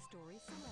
Story select.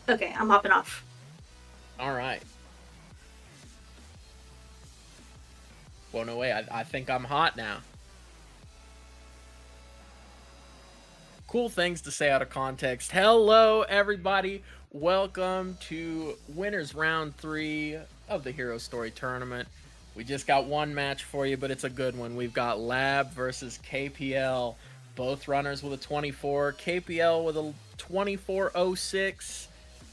Okay, I'm hopping off. All right. Well, no way. I think I'm hot now. Cool things to say out of context. Hello, everybody. Welcome to Winners Round 3 of the Hero Story Tournament. We just got one match for you, but it's a good one. We've got Lab versus KPL. Both runners with a 24. KPL with a 24.06.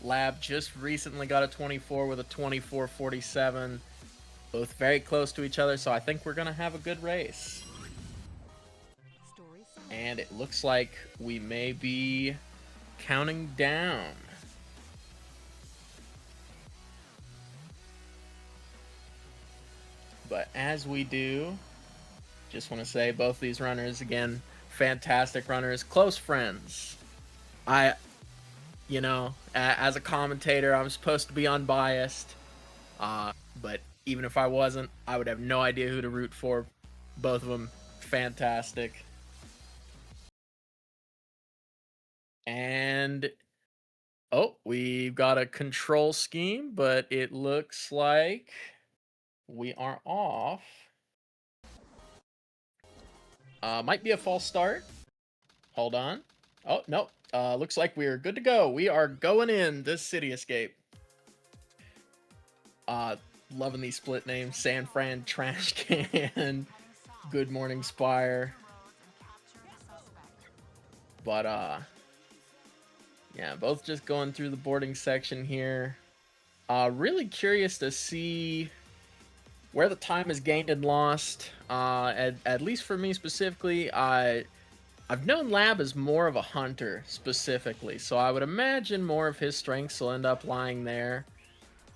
Lab just recently got a 24 with a 24.47. Both very close to each other, so I think we're going to have a good race. Story select. And it looks like we may be counting down. But as we do, just want to say both these runners, again, fantastic runners, close friends. As a commentator, I'm supposed to be unbiased. But even if I wasn't, I would have no idea who to root for. Both of them, fantastic. And oh, we've got a control scheme, but it looks like we are off. Might be a false start. Hold on. Oh, no. Looks like we're good to go. We are going in this City Escape. Loving these split names. San Fran Trash Can. Good Morning Spire. But, yeah, both just going through the boarding section here. Really curious to see where the time is gained and lost. At least for me specifically, I've known Lab as more of a hunter specifically, so I would imagine more of his strengths will end up lying there.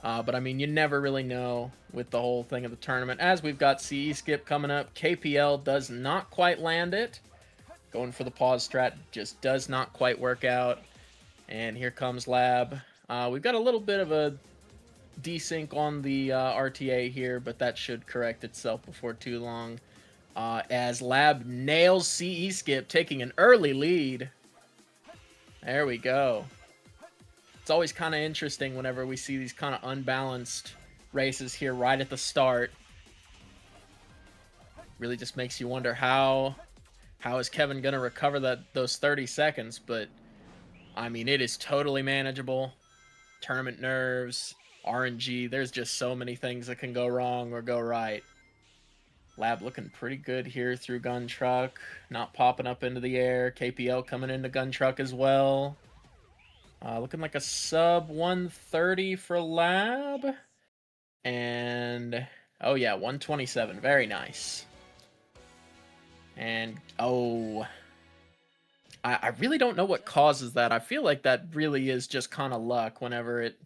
But I mean, you never really know with the whole thing of the tournament. As we've got CE Skip coming up, KPL does not quite land it. Going for the pause strat just does not quite work out. And here comes Lab. We've got a little bit of a desync on the RTA here, but that should correct itself before too long. As Lab nails CE Skip, taking an early lead. There we go. It's always kind of interesting whenever we see these kind of unbalanced races here right at the start. Really just makes you wonder how is Kevin going to recover those 30 seconds, but I mean, it is totally manageable. Tournament nerves, RNG, there's just so many things that can go wrong or go right. Lab looking pretty good here through Gun Truck. Not popping up into the air. KPL coming into Gun Truck as well. Looking like a sub 130 for Lab. And, oh yeah, 127. Very nice. And, oh, I really don't know what causes that. I feel like that really is just kind of luck whenever it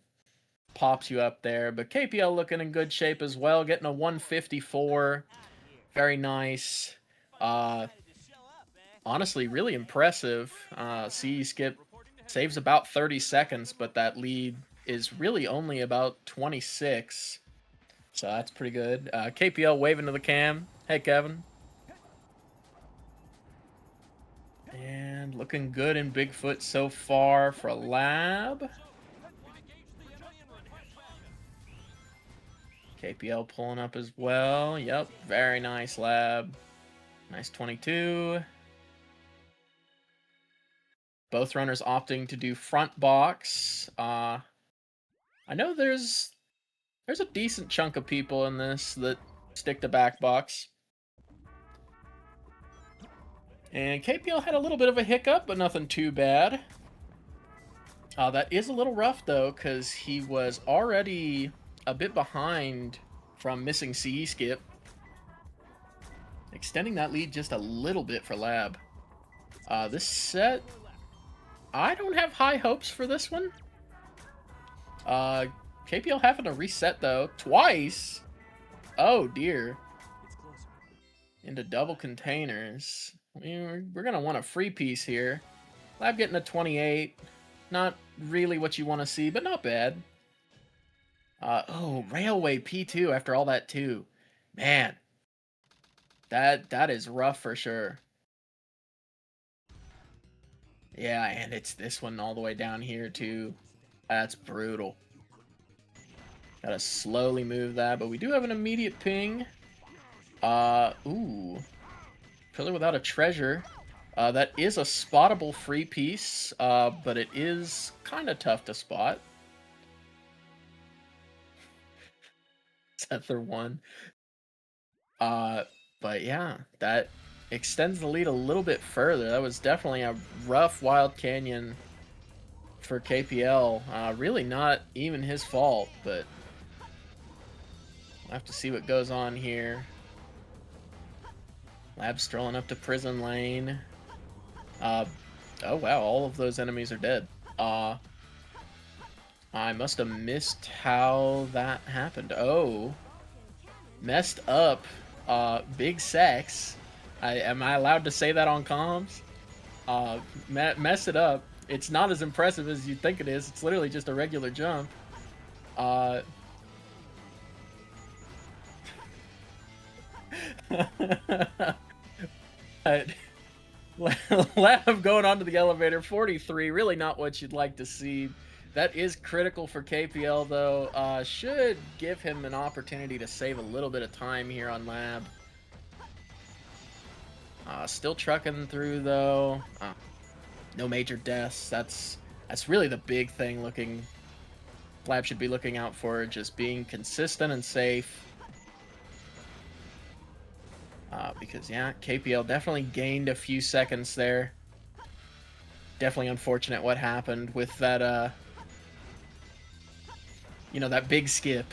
pops you up there. But KPL looking in good shape as well. Getting a 154. Very nice. Honestly, really impressive. CE Skip saves about 30 seconds, but that lead is really only about 26. So that's pretty good. KPL waving to the cam. Hey, Kevin. And looking good in Bigfoot so far for Lab. KPL pulling up as well. Yep, very nice, Lab. Nice 22. Both runners opting to do front box. I know there's a decent chunk of people in this that stick to back box. And KPL had a little bit of a hiccup, but nothing too bad. That is a little rough, though, because he was already a bit behind from missing CE skip. Extending that lead just a little bit for Lab. This set, I don't have high hopes for this one. KPL having to reset, though, twice. Oh, dear. Into double containers. We're going to want a free piece here. Lab getting a 28. Not really what you want to see, but not bad. Oh, Railway P2 after all that, too. Man. That is rough for sure. Yeah, and it's this one all the way down here, too. That's brutal. Gotta slowly move that, but we do have an immediate ping. Ooh. Pillar without a treasure. That is a spottable free piece, but it is kind of tough to spot. Sether 1. But yeah, that extends the lead a little bit further. That was definitely a rough Wild Canyon for KPL. Really not even his fault, but we'll have to see what goes on here. Lab strolling up to Prison Lane. Oh wow, all of those enemies are dead. I must have missed how that happened. Oh, messed up. Big sex. Am I allowed to say that on comms? Mess it up. It's not as impressive as you think it is. It's literally just a regular jump. Lab going onto the elevator, 43, really not what you'd like to see. That is critical for KPL, though. Should give him an opportunity to save a little bit of time here on Lab. Still trucking through, though. No major deaths. That's really the big thing Lab should be looking out for, just being consistent and safe. Because, yeah, KPL definitely gained a few seconds there. Definitely unfortunate what happened with that, that big skip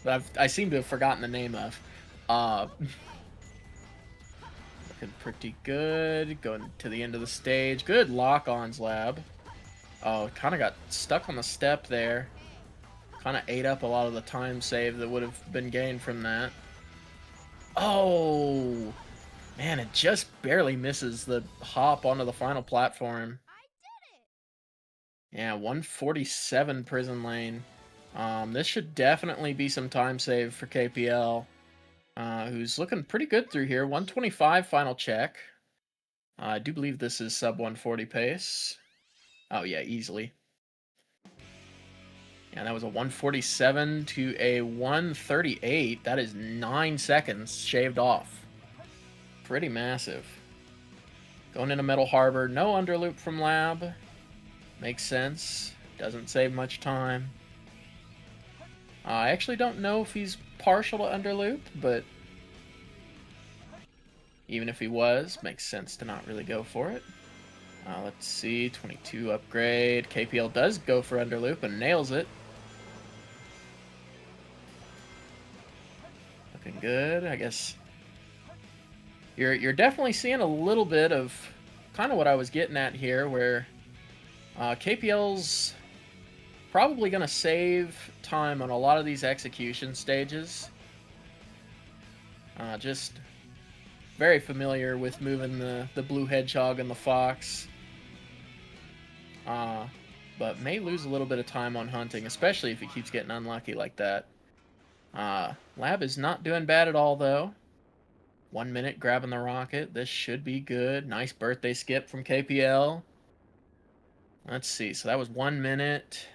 that I seem to have forgotten the name of. Looking pretty good. Going to the end of the stage. Good lock-ons, Lab. Oh, kind of got stuck on the step there. Kind of ate up a lot of the time save that would have been gained from that. Oh, man, it just barely misses the hop onto the final platform. Yeah, 147 Prison Lane. This should definitely be some time save for KPL, who's looking pretty good through here. 125 final check. I do believe this is sub 140 pace. Oh, yeah, easily. Yeah, that was a 147 to a 138. That is 9 seconds shaved off. Pretty massive. Going into Metal Harbor. No underloop from Lab. Makes sense. Doesn't save much time. I actually don't know if he's partial to underloop, but even if he was, makes sense to not really go for it. Let's see, 22 upgrade. KPL does go for underloop and nails it. Looking good, I guess. You're definitely seeing a little bit of kind of what I was getting at here, where KPL's probably going to save time on a lot of these execution stages. Just very familiar with moving the blue hedgehog and the fox. But may lose a little bit of time on hunting, especially if he keeps getting unlucky like that. Lab is not doing bad at all, though. 1 minute grabbing the rocket. This should be good. Nice birthday skip from KPL. Let's see. So that was 1 minute.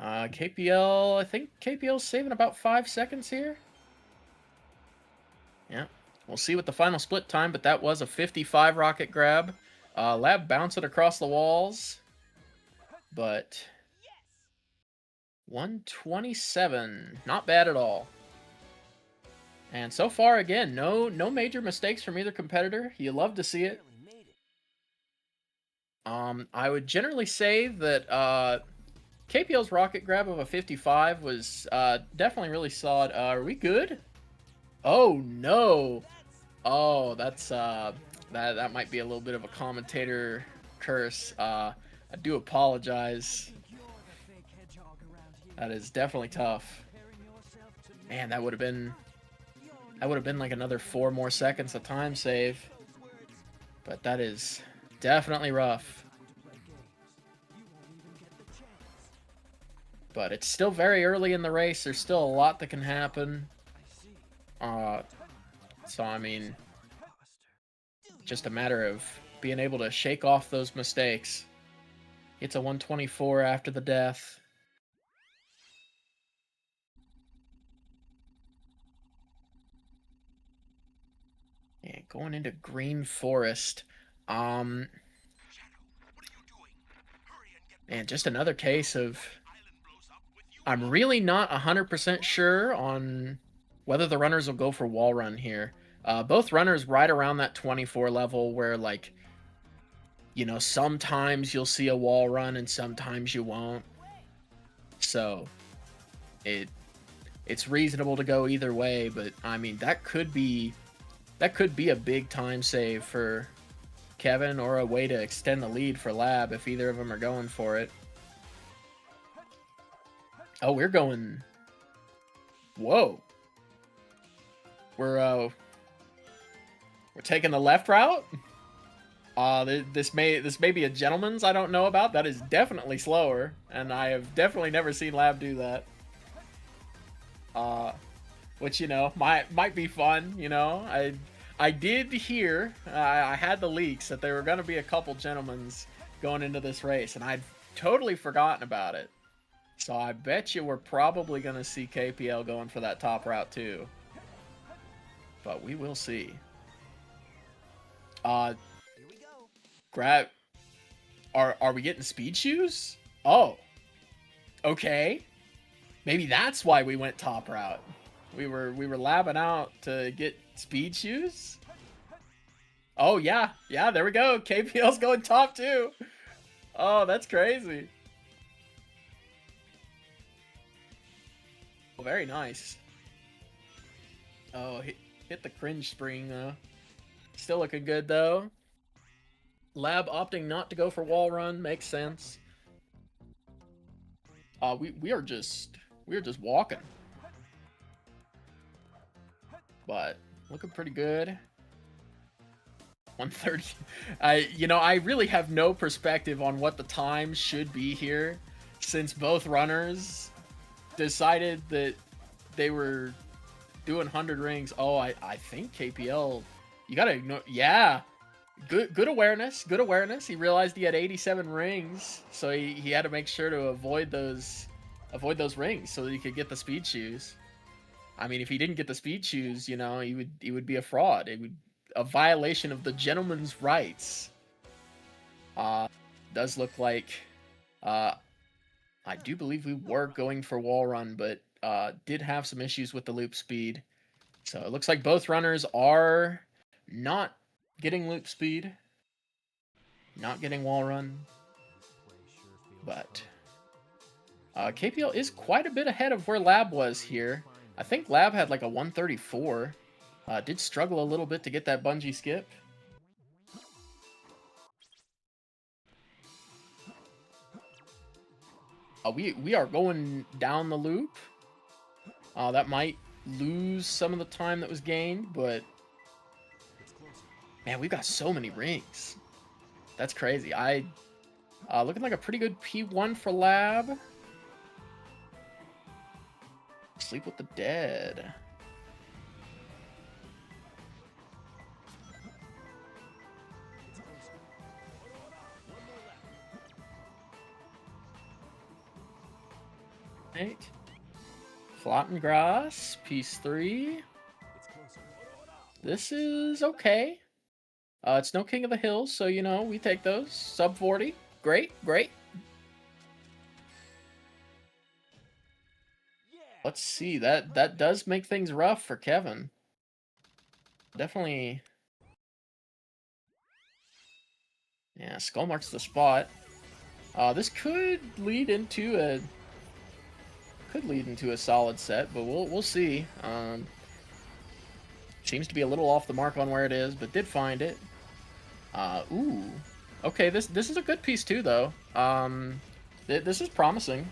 KPL, I think KPL's saving about 5 seconds here. Yeah, we'll see with the final split time, but that was a 55 rocket grab. Lab bounce it across the walls, but 127, not bad at all. And so far, again, no major mistakes from either competitor. You love to see it. I would generally say that KPL's rocket grab of a 55 was definitely really solid. Are we good? Oh no! Oh, that's that might be a little bit of a commentator curse. I do apologize. That is definitely tough. Man, that would have been like another 4 more seconds of time save. But that is definitely rough. But it's still very early in the race. There's still a lot that can happen. So I mean, just a matter of being able to shake off those mistakes. It's a 124 after the death. Yeah, going into Green Forest. And just another case of I'm really not 100% sure on whether the runners will go for wall run here. Both runners right around that 24 level where, like, you know, sometimes you'll see a wall run and sometimes you won't. So it's reasonable to go either way, but I mean that could be a big time save for Kevin or a way to extend the lead for Lab if either of them are going for it. Oh, we're going. Whoa. We're taking the left route. This may be a gentleman's I don't know about. That is definitely slower, and I have definitely never seen Lab do that. Which, you know, might be fun. You know, I did hear, I had the leaks that there were going to be a couple gentlemen's going into this race, and I'd totally forgotten about it. So I bet you we're probably going to see KPL going for that top route too. But we will see. Grab. Are we getting speed shoes? Oh. Okay. Maybe that's why we went top route. We were labbing out to get speed shoes. Oh yeah, there we go. KPL's going top too. Oh, that's crazy. Oh, very nice. Oh, hit the cringe spring though. Still looking good though. Lab opting not to go for wall run makes sense. We are just walking, but looking pretty good. 130. I really have no perspective on what the time should be here, since both runners decided that they were doing 100 rings. Oh, I think KPL. You gotta ignore. Yeah, good awareness. Good awareness. He realized he had 87 rings, so he had to make sure to avoid those rings so that he could get the speed shoes. I mean, if he didn't get the speed shoes, you know, he would be a fraud. It would a violation of the gentleman's rights. Does look like I do believe we were going for wall run, but did have some issues with the loop speed. So it looks like both runners are not getting loop speed, not getting wall run, but KPL is quite a bit ahead of where Lab was here. I think Lab had like a 134. Did struggle a little bit to get that bungee skip. We are going down the loop. That might lose some of the time that was gained, but man, we've got so many rings. That's crazy. Looking like a pretty good P1 for Lab. Sleep with the Dead. Right. Flotten Grass, piece 3. This is okay. It's no King of the Hills, so you know, we take those. Sub 40. Great, great. Let's see. That does make things rough for Kevin. Definitely. Yeah, Skull marks the spot. This could lead into a solid set, but we'll see. Seems to be a little off the mark on where it is, but did find it. Ooh. Okay, this is a good piece too, though. This is promising.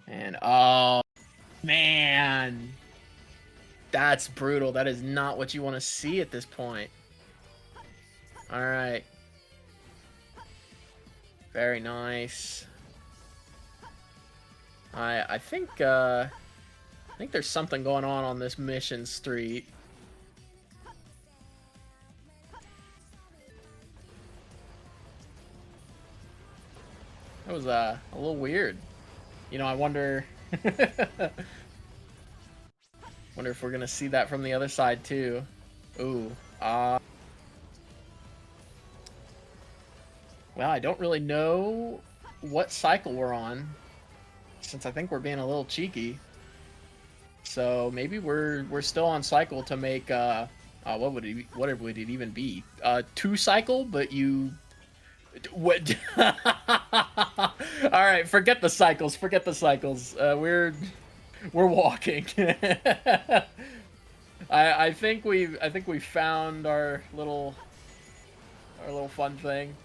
And oh man, that's brutal. That is not what you want to see at this point. All right. Very nice. I think there's something going on this mission street. That was a little weird. You know, I wonder wonder if we're gonna see that from the other side too. Ooh. Well, I don't really know what cycle we're on, since I think we're being a little cheeky. So maybe we're still on cycle to make what would it even be? 2 cycle, but you what? All right, forget the cycles. Forget the cycles. We're walking. I think we found our little fun thing.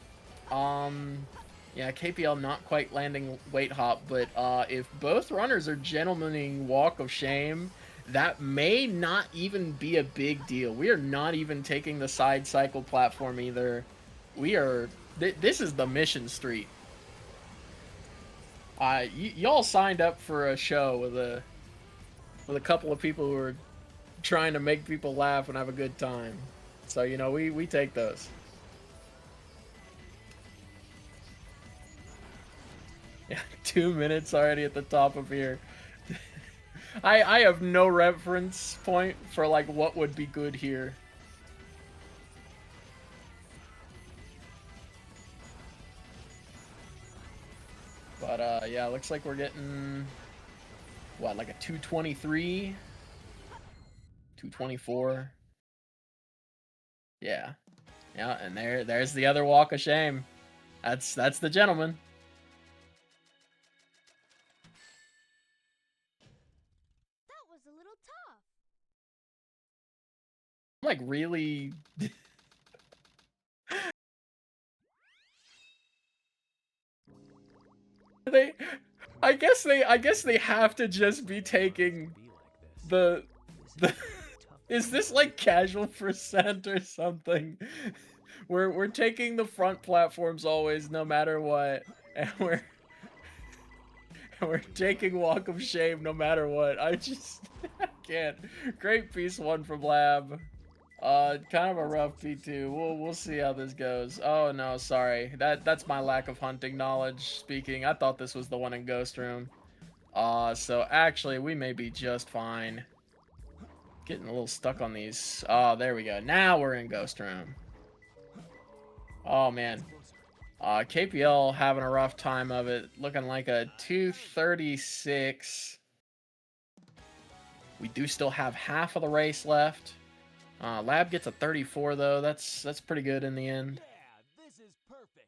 Yeah, KPL not quite landing weight hop, but if both runners are gentlemening Walk of Shame, that may not even be a big deal. We are not even taking the side cycle platform either. We are. This is the mission street. Y'all signed up for a show with a couple of people who are trying to make people laugh and have a good time. So you know we take those. Yeah, 2 minutes already at the top of here. I have no reference point for like what would be good here. But yeah, looks like we're getting what, like a 223, 224. Yeah. Yeah, and there's the other Walk of Shame. That's the gentleman. That was a little tough. I'm like really they I guess they have to just be taking the is this like casual percent or something? We're taking the front platforms always, no matter what, and we're taking Walk of Shame no matter what. I just I can't. Great piece 1 from Lab. Kind of a rough P2. We'll see how this goes. Oh no, sorry. That's my lack of hunting knowledge speaking. I thought this was the one in Ghost Room. So actually we may be just fine. Getting a little stuck on these. Oh, there we go. Now we're in Ghost Room. Oh man. KPL having a rough time of it. Looking like a 236. We do still have half of the race left. Lab gets a 34 though. That's pretty good in the end. Yeah, this is perfect.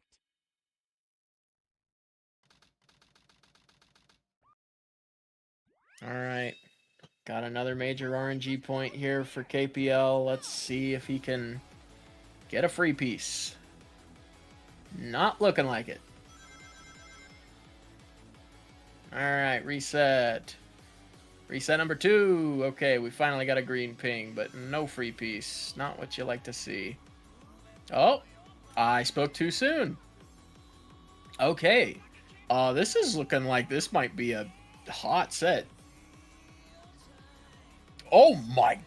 All right. Got another major RNG point here for KPL. Let's see if he can get a free piece. Not looking like it. All right, reset. Reset number 2. Okay, we finally got a green ping, but no free piece. Not what you like to see. Oh, I spoke too soon. Okay. This is looking like this might be a hot set. Oh my.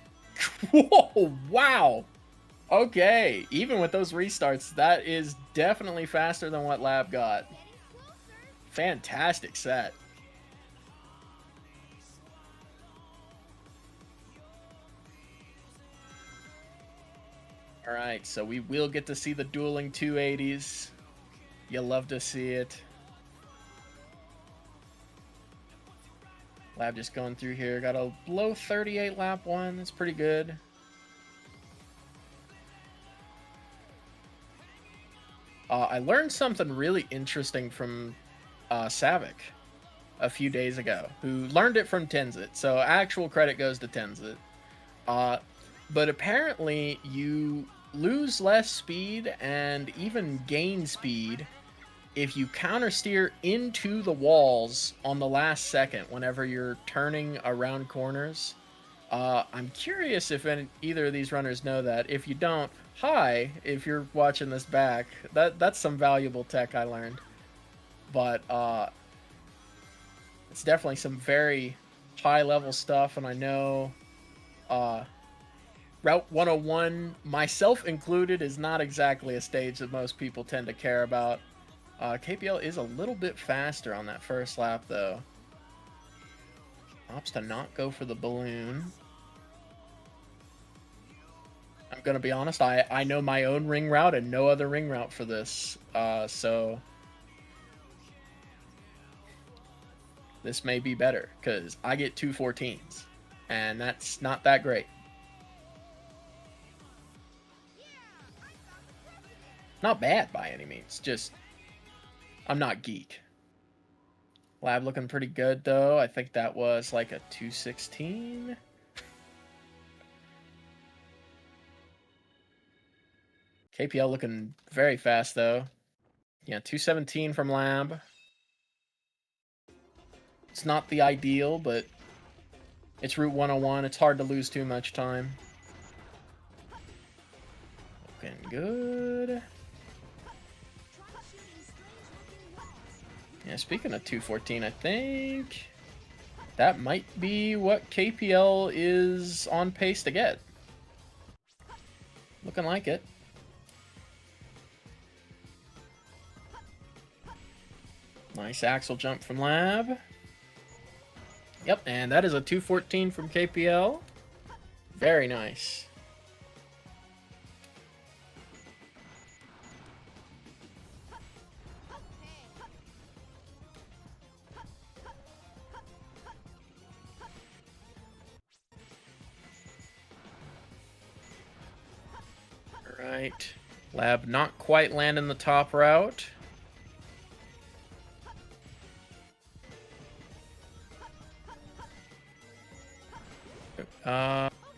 Whoa, wow. Okay, even with those restarts, that is definitely faster than what Lab got. Getting closer. Fantastic set. All right, so we will get to see the dueling 280s. You love to see it. Lab just going through here. Got a low 38 lap one. That's pretty good. I learned something really interesting from Savick a few days ago, who learned it from Tenzit. So actual credit goes to Tenzit. But apparently you lose less speed and even gain speed if you countersteer into the walls on the last second whenever you're turning around corners. I'm curious if either of these runners know that. If you don't, hi, if you're watching this back, that's some valuable tech I learned. But it's definitely some very high level stuff, and I know Route 101, myself included, is not exactly a stage that most people tend to care about. KPL is a little bit faster on that first lap, though. Opts to not go for the balloon. I'm going to be honest, I know my own ring route and no other ring route for this. So this may be better because I get 214s, and that's not that great. Not bad by any means, just I'm not geek. Lab looking pretty good, though. I think that was like a 216. KPL looking very fast, though. Yeah, 217 from Lab. It's not the ideal, but it's Route 101. It's hard to lose too much time. Looking good. Yeah, speaking of 214, I think that might be what KPL is on pace to get. Looking like it. Nice axle jump from Lab. Yep, and that is a 214 from KPL. Very nice. All right. Lab not quite landing the top route.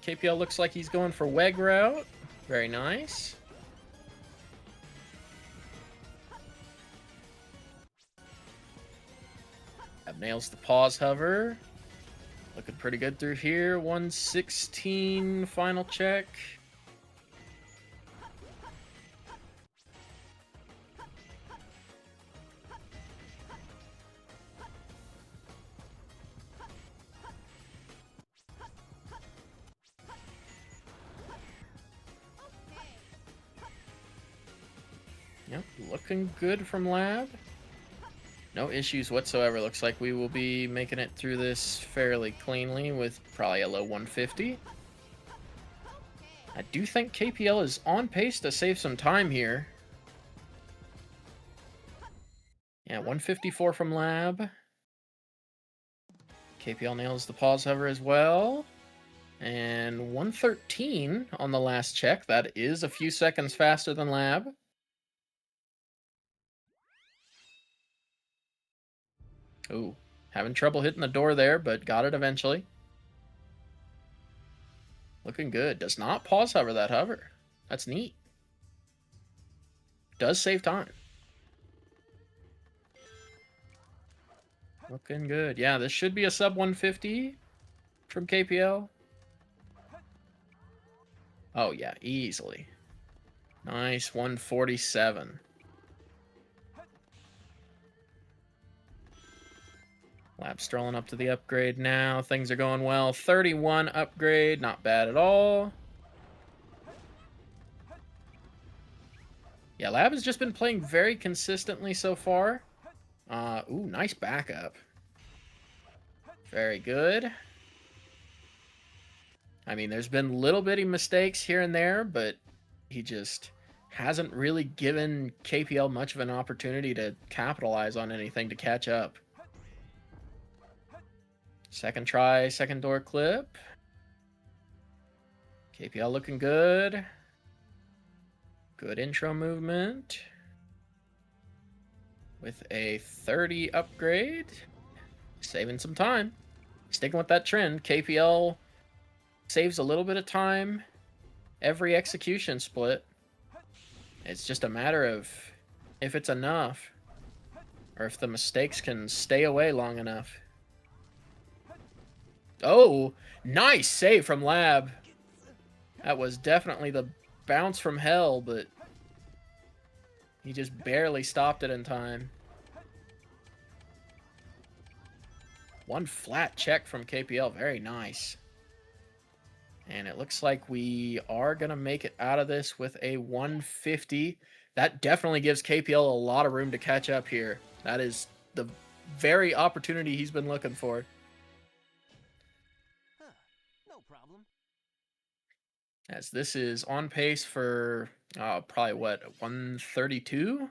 KPL looks like he's going for WEG route. Very nice. That nails the pause hover. Looking pretty good through here. 116 final check. Yep, looking good from Lab. No issues whatsoever. Looks like we will be making it through this fairly cleanly with probably a low 150. I do think KPL is on pace to save some time here. Yeah, 154 from Lab. KPL nails the pause hover as well. And 113 on the last check. That is a few seconds faster than Lab. Ooh, having trouble hitting the door there, but got it eventually. Looking good. Does not pause hover that hover. That's neat. Does save time. Looking good. Yeah, this should be a sub 150 from KPL. Oh, yeah, easily. Nice, 147. Lab strolling up to the upgrade now. Things are going well. 31 upgrade, not bad at all. Yeah, Lab has just been playing very consistently so far. Ooh, nice backup. Very good. I mean, there's been little bitty mistakes here and there, but he just hasn't really given KPL much of an opportunity to capitalize on anything to catch up. Second try, second door clip. KPL looking good. Good intro movement. With a 30 upgrade. Saving some time. Sticking with that trend. KPL saves a little bit of time every execution split. It's just a matter of if it's enough. Or if the mistakes can stay away long enough. Oh, nice save from Lab. That was definitely the bounce from hell, but he just barely stopped it in time. One flat check from KPL. Very nice. And it looks like we are going to make it out of this with a 150. That definitely gives KPL a lot of room to catch up here. That is the very opportunity he's been looking for. No problem. As this is on pace for probably what, 132?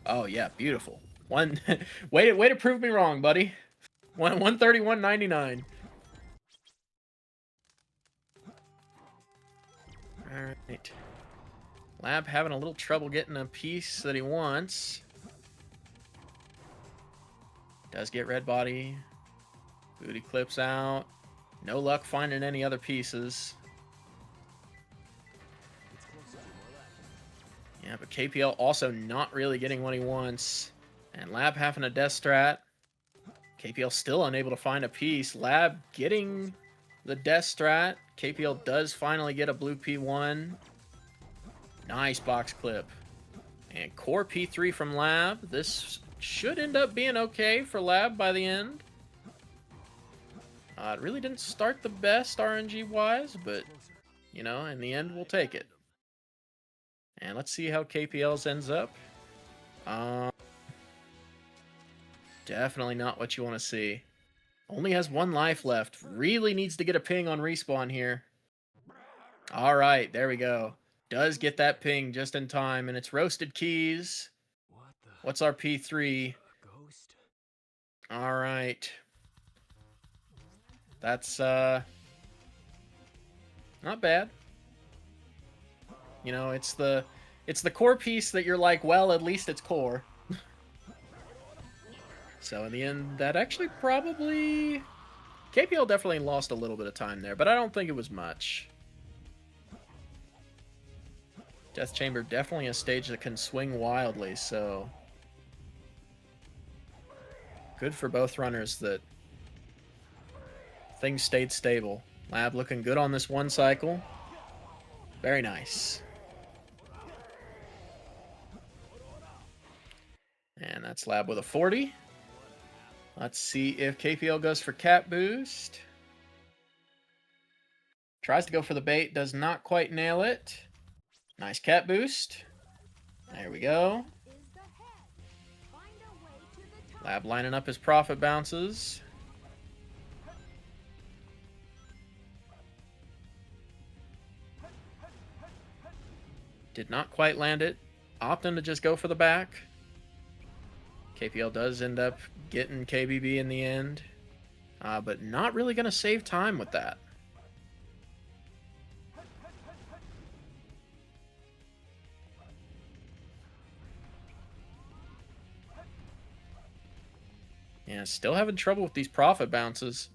Oh yeah, beautiful. One way to prove me wrong, buddy. 131.99. All right. Lab having a little trouble getting a piece that he wants. Does get red body. Booty clips out. No luck finding any other pieces. Yeah, but KPL also not really getting what he wants. And Lab having a death strat. KPL still unable to find a piece. Lab getting the death strat. KPL does finally get a blue P1. Nice box clip. And core P3 from Lab. This should end up being okay for Lab by the end. It really didn't start the best RNG-wise, but, you know, in the end, we'll take it. And let's see how KPL's ends up. Definitely not what you want to see. Only has one life left. Really needs to get a ping on respawn here. All right, there we go. Does get that ping just in time, and it's Roasted Keys. What's our P3? Ghost? All right. That's, not bad. You know, it's the core piece that you're like, well, at least it's core. So in the end, that actually probably... KPL definitely lost a little bit of time there, but I don't think it was much. Death Chamber definitely a stage that can swing wildly, so... Good for both runners that things stayed stable. Lab looking good on this one cycle. Very nice. And that's Lab with a 40. Let's see if KPL goes for Cat Boost. Tries to go for the bait, does not quite nail it. Nice Cat Boost. There we go. Lab lining up his profit bounces. Did not quite land it. Opting to just go for the back. KPL does end up getting KBB in the end. But not really going to save time with that. Yeah, still having trouble with these profit bounces.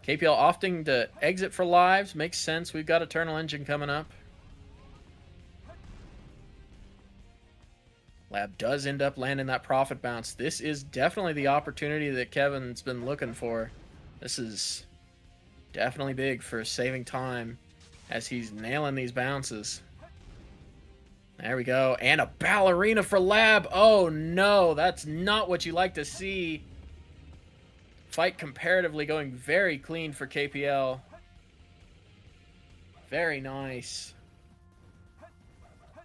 KPL opting to exit for lives. Makes sense. We've got Eternal Engine coming up. Lab does end up landing that profit bounce. This is definitely the opportunity that Kevin's been looking for. This is definitely big for saving time as he's nailing these bounces. There we go. And a ballerina for Lab. Oh no, that's not what you like to see. Fight comparatively going very clean for KPL. Very nice.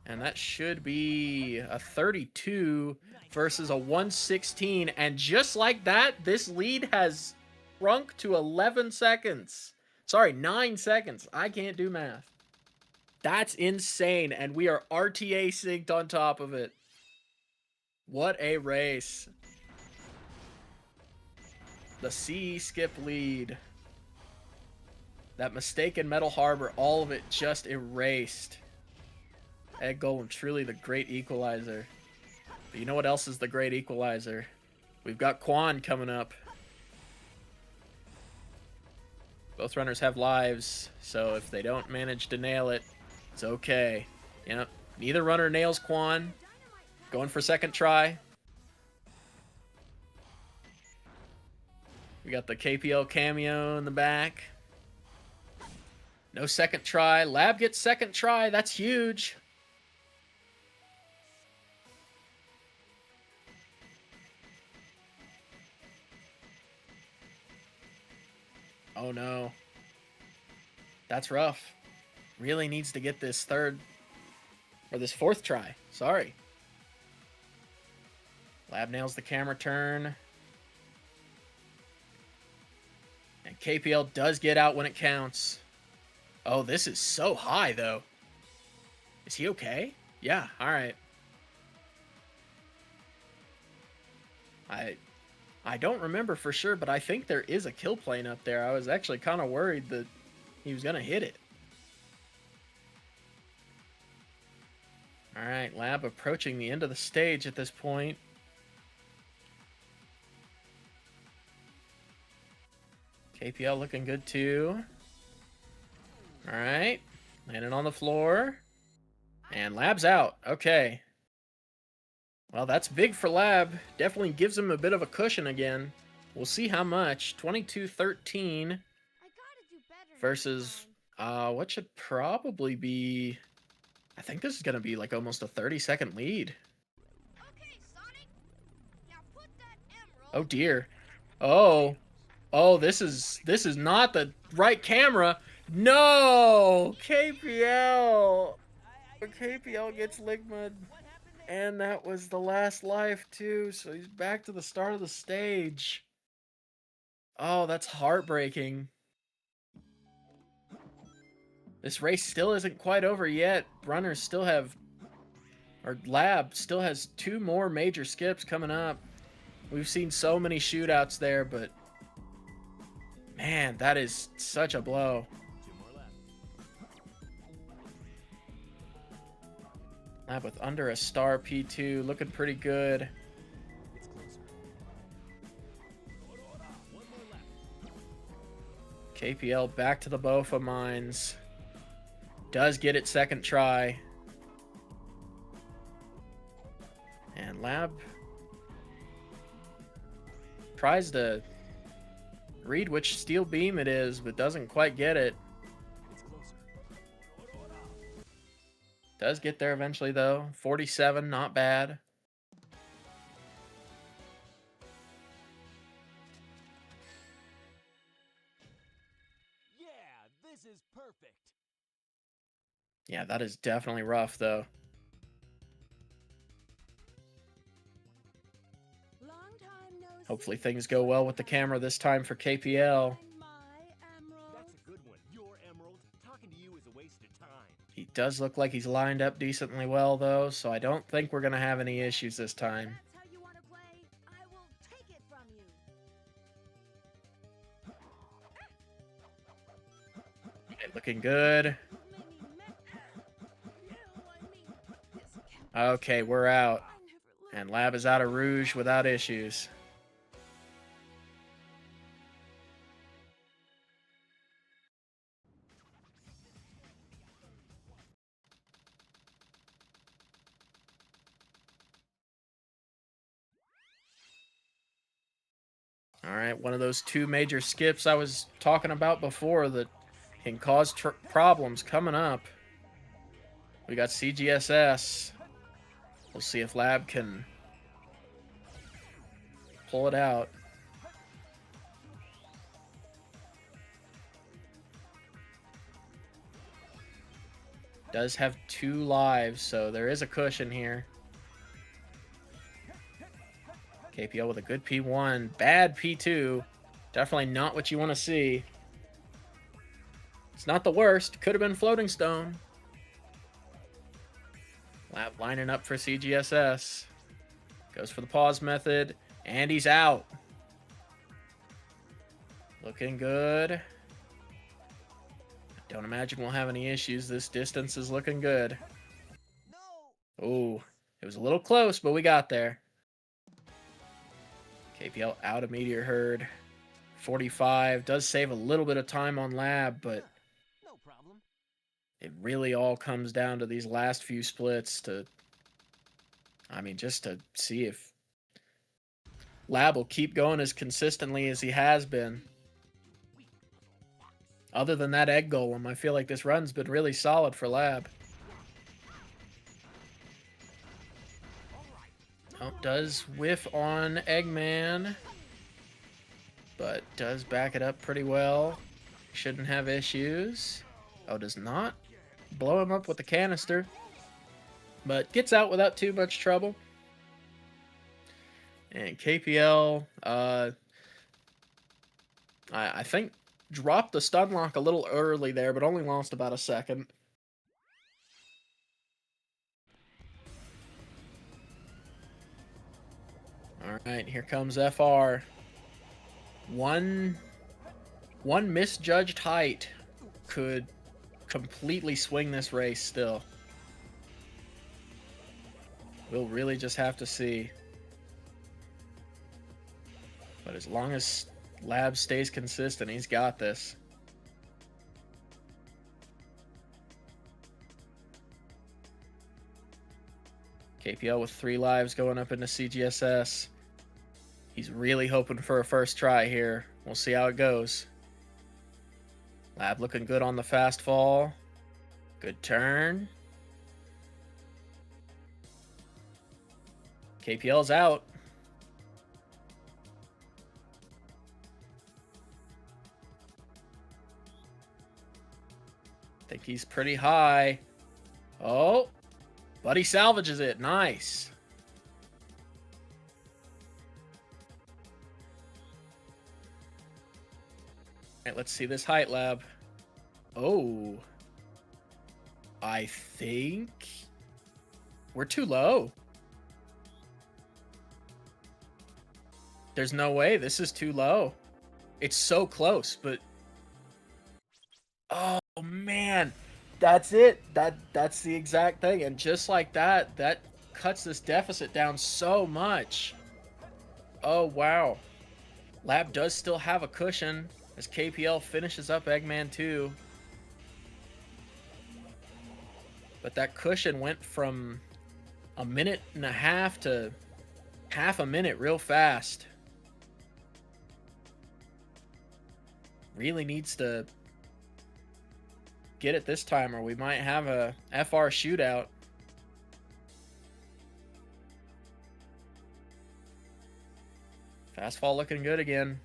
And that should be a 32 versus a 116. And just like that, this lead has shrunk to 11 seconds. Sorry, 9 seconds. I can't do math. That's insane. And we are RTA synced on top of it. What a race. The CE skip lead. That mistake in Metal Harbor, all of it just erased. Egg Golem, truly the great equalizer. But you know what else is the great equalizer? We've got Quan coming up. Both runners have lives, so if they don't manage to nail it, it's okay. Yep, neither runner nails Quan. Going for second try. We got the KPL cameo in the back. No second try. Lab gets second try. That's huge. Oh no. That's rough. Really needs to get this third, or this fourth try. Sorry. Lab nails the camera turn. And KPL does get out when it counts. Oh, this is so high, though. Is he okay? Yeah, alright. I don't remember for sure, but I think there is a kill plane up there. I was actually kind of worried that he was going to hit it. Alright, Lab approaching the end of the stage at this point. KPL looking good too. Alright, landing on the floor. And Lab's out. Okay. Well, that's big for Lab. Definitely gives him a bit of a cushion again. We'll see how much. 22-13 versus what should probably be, I think this is going to be like almost a 30-second lead. Okay, Sonic. Now put that emerald. Oh dear. Oh, this is not the right camera. No! KPL. KPL gets Ligma. And that was the last life, too. So he's back to the start of the stage. Oh, that's heartbreaking. This race still isn't quite over yet. Runners still have... Or Lab still has 2 more major skips coming up. We've seen so many shootouts there, but... Man, that is such a blow. Lab with under a star P2, looking pretty good. KPL back to the Bofa mines. Does get it second try. And Lab tries to read which steel beam it is, but doesn't quite get it. Does get there eventually, though. 47, not bad. Yeah, this is perfect. Yeah, that is definitely rough, though. Hopefully things go well with the camera this time for KPL. That's a good one. Your emerald. Talking to you is a waste of time. He does look like he's lined up decently well, though, so I don't think we're going to have any issues this time. That's how you want to play. I will take it from you. Okay, looking good. Okay, we're out. And Lab is out of Rouge without issues. All right, one of those 2 major skips I was talking about before that can cause problems coming up. We got CGSS. We'll see if Lab can pull it out. Does have 2 lives, so there is a cushion here. KPL with a good P1. Bad P2. Definitely not what you want to see. It's not the worst. Could have been Floating Stone. Lab lining up for CGSS. Goes for the pause method. And he's out. Looking good. Don't imagine we'll have any issues. This distance is looking good. Oh, it was a little close, but we got there. KPL out of Meteor Herd. 45. Does save a little bit of time on Lab, but No problem. it really all comes down to these last few splits to, I mean, just to see if Lab will keep going as consistently as he has been. Other than that egg golem, I feel like this run's been really solid for Lab. Oh, does whiff on Eggman, but does back it up pretty well. Shouldn't have issues. Oh, does not blow him up with the canister, but gets out without too much trouble. And KPL, I think dropped the stun lock a little early there, but only lost about a second. All right, here comes FR. One misjudged height could completely swing this race still. We'll really just have to see. But as long as Lab stays consistent, he's got this. KPL with 3 lives going up into CGSS. He's really hoping for a first try here. We'll see how it goes. Lab looking good on the fast fall. Good turn. KPL's out. Think he's pretty high. Oh, but he salvages it. Nice. All right, let's see this height, Lab. Oh, I think we're too low. There's no way. This is too low. It's so close, but oh man, that's it. That's the exact thing. And just like that, that cuts this deficit down so much. Oh wow. Lab does still have a cushion as KPL finishes up Eggman 2. But that cushion went from a minute and a half to half a minute real fast. Really needs to get it this time or we might have a FR shootout. Fast fall looking good again.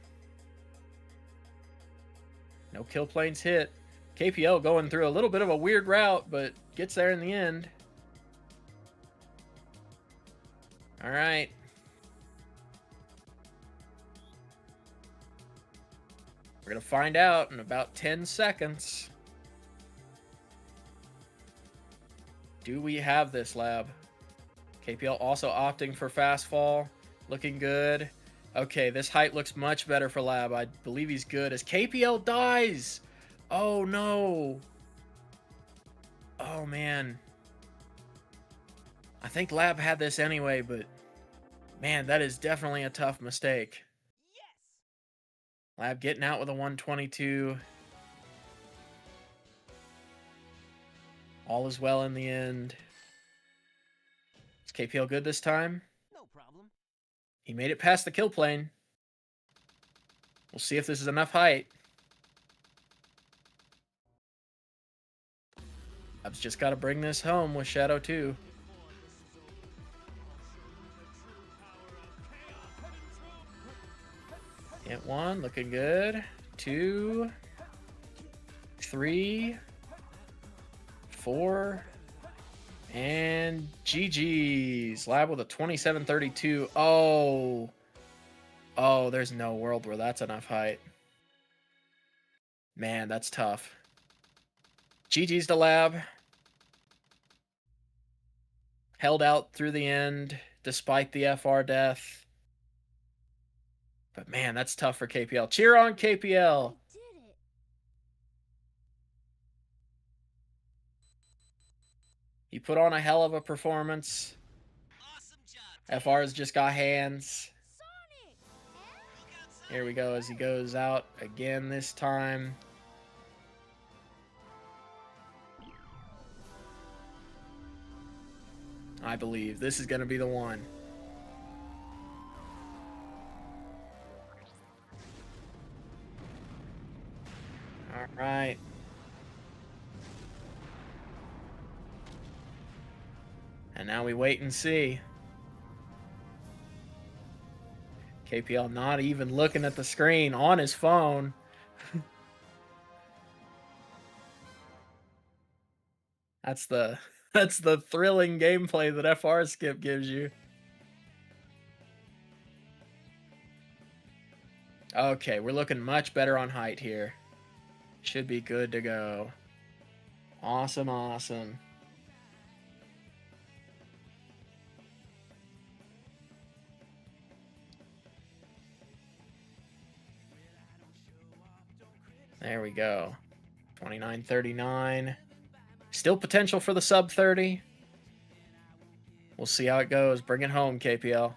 No kill planes hit. KPL going through a little bit of a weird route, but gets there in the end. All right. We're going to find out in about 10 seconds. Do we have this, Lab? KPL also opting for fast fall. Looking good. Okay, this height looks much better for Lab. I believe he's good as KPL dies. Oh, no. Oh, man. I think Lab had this anyway, but man, that is definitely a tough mistake. Lab getting out with a 122. All is well in the end. Is KPL good this time? No problem. He made it past the kill plane. We'll see if this is enough height. I've just got to bring this home with Shadow 2. Hit 1, looking good. 2, 3, 4. And GG's. Lab with a 2732. Oh. Oh, there's no world where that's enough height. Man, that's tough. GG's to Lab. Held out through the end, despite the FR death. But man, that's tough for KPL. Cheer on KPL. I did it. He put on a hell of a performance. Awesome job. FR's just got hands. Sonic! Help! Here we go as he goes out again this time. I believe this is going to be the one. All right. And now we wait and see. KPL not even looking at the screen on his phone. That's the thrilling gameplay that FR Skip gives you. Okay, we're looking much better on height here. Should be good to go. Awesome, awesome. There we go. 29.39. Still potential for the sub 30. We'll see how it goes. Bring it home, KPL.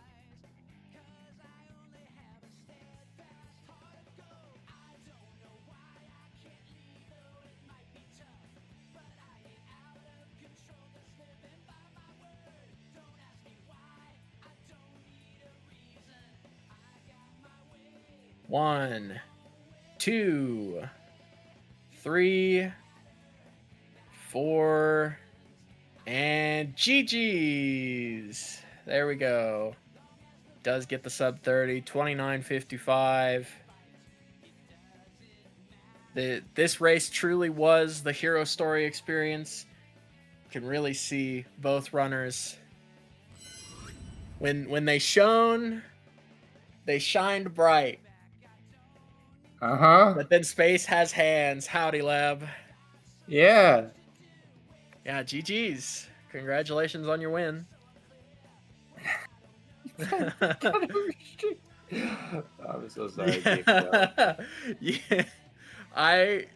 One, 2, 3, 4, and GG's. There we go. Does get the sub 30, 29.55. This race truly was the hero story experience. Can really see both runners. When they shone, they shined bright. But then Space has hands. Howdy, Lab. Yeah. Yeah, GG's. Congratulations on your win. I'm so sorry. KPL. Yeah. Okay,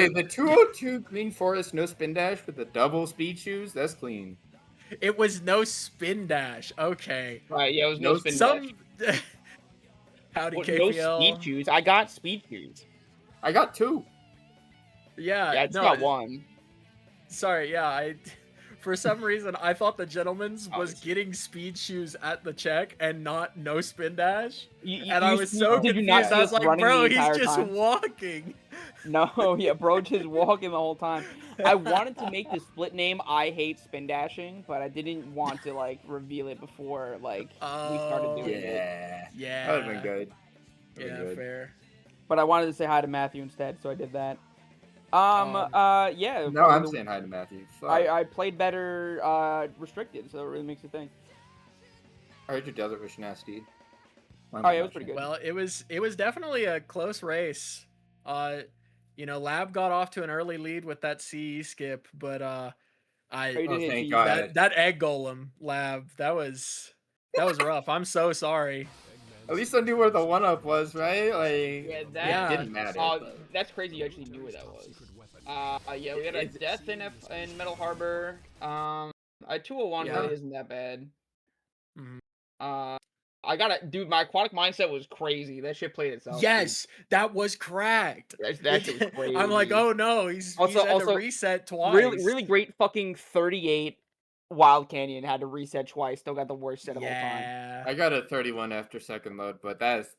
the 202 Green Forest no spin dash with the double speed shoes, that's clean. It was no spin dash. Okay. Right, yeah, it was no spin dash. Howdy, Well, KPL. no speed shoes. I got speed shoes. I got 2. Yeah, Yeah, I just no, got 1. Sorry, yeah, for some reason I thought the gentleman's was it's- getting speed shoes at the check and not no spin dash. You- And you I was see- so did you confused. not see I was us like, running bro, the he's entire just time? walking. No, yeah, bro, just walking the whole time. I wanted to make the split name I hate spin dashing, but I didn't want to like reveal it before like we started doing it. Yeah. Yeah. That would have been good. Yeah, fair. But I wanted to say hi to Matthew instead, so I did that. Yeah. No, I'm saying hi to Matthew. Fuck. I played better restricted, so it really makes you think. I heard your Desert Wish nasty. Oh, yeah, it was pretty good. Well, it was definitely a close race. Lab got off to an early lead with that CE skip, but Oh, you Oh, didn't hit thank CE. God. that egg golem Lab, that was rough. I'm so sorry. At least I knew where the 1-up was, right? Like, Yeah, it that- didn't matter. but- That's crazy. You actually knew where that was. Yeah, we had a death in Metal Harbor. 201 Yeah. really isn't that bad. Mhm. I gotta, dude. My aquatic mindset was crazy. That shit played itself. Yes, that was cracked. dude. that shit was crazy. I'm like, oh no, he's had to reset twice. really great fucking 38 Wild Canyon had to reset twice. Still got the worst set of all time. Yeah. I got a 31 after second load, but that's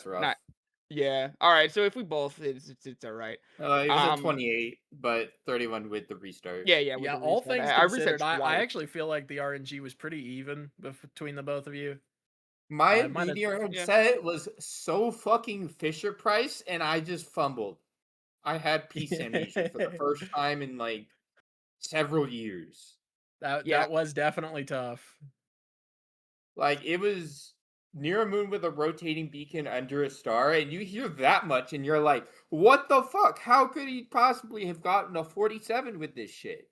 rough. Nah. Yeah. All right. So if we both, it's all right. It was a Um, 28, but 31 with the restart. Yeah. Yeah. with Yeah, the all reset. things I reset considered, I twice. actually feel like the RNG was pretty even between the both of you. My mine is- medium yeah. set was so fucking Fisher Price, and I just fumbled. I had peace amnesia for the first time in like several years. That Yeah. that was definitely tough. Like it was near a moon with a rotating beacon under a star, and you hear that much, and you're like, "What the fuck? How could he possibly have gotten a 47 with this shit?"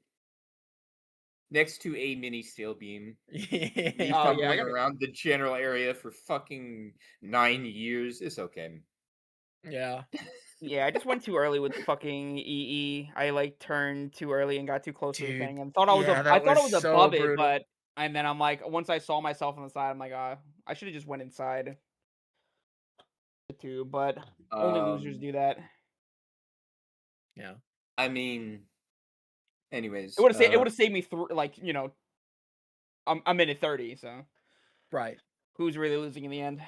Next to a mini steel beam, me Yeah. Oh, yeah, I fumbling gotta- around the general area for fucking 9 years. It's okay. Yeah. Yeah, I just went too early with fucking EE. I like turned too early and got too close to the Dude, thing and thought I was yeah, I that thought I was was so above it, brutal. but and then I'm like once I saw myself on the side, I'm like, I should have just went inside too, but only losers do that. Yeah. I mean, anyways, It would have saved me through like, a minute 30, so Right. who's really losing in the end?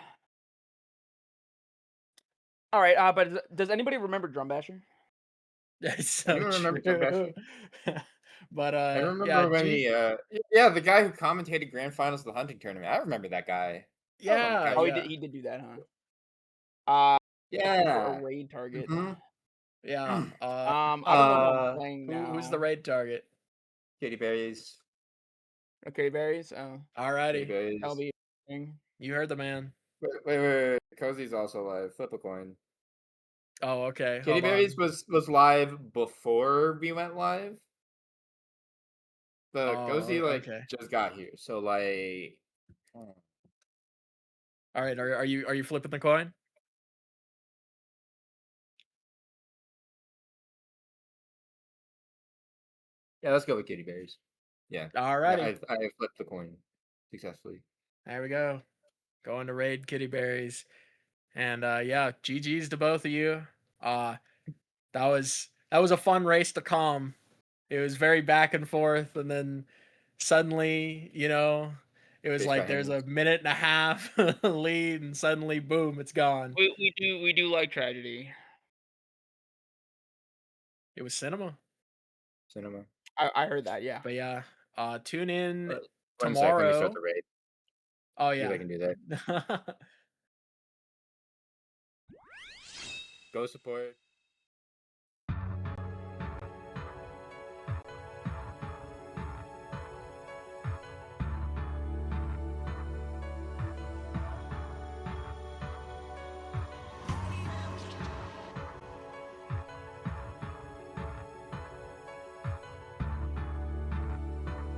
All right, but does anybody remember Drum Basher? That's so Anyone remember Drum true. But I yeah, remember when G- the guy who commentated grand finals of the hunting tournament. I remember that guy. yeah, Oh, yeah, he did do that, huh? For a Yeah. raid target. Mhm. yeah. I don't know who I'm playing Who's now. the raid target? Katy Berry's. Okay, berries. Oh, Katy Alrighty, Berry's. that'll be interesting. you heard the man. Wait. Cozy's also live. Flip a coin. Oh, okay. Katy Hold on. Berry's was live before we went live. But Oh, Cozy okay. just got here. So like All right. Are you flipping the coin? yeah, let's go with Katy Berry's. Yeah. Alrighty. I flipped the coin successfully. There we go. Going to raid Kitty Berries. And yeah, GG's to both of you. That was a fun race to calm. It was very back and forth, and then suddenly, it was Fish like got there's a hands. minute and a half lead, and suddenly, boom, it's gone. We do like tragedy. It was cinema. Cinema. I heard that. Yeah. But yeah, tune in 1 second, let me tomorrow. start the raid. Oh See if yeah. I can do that. Go support.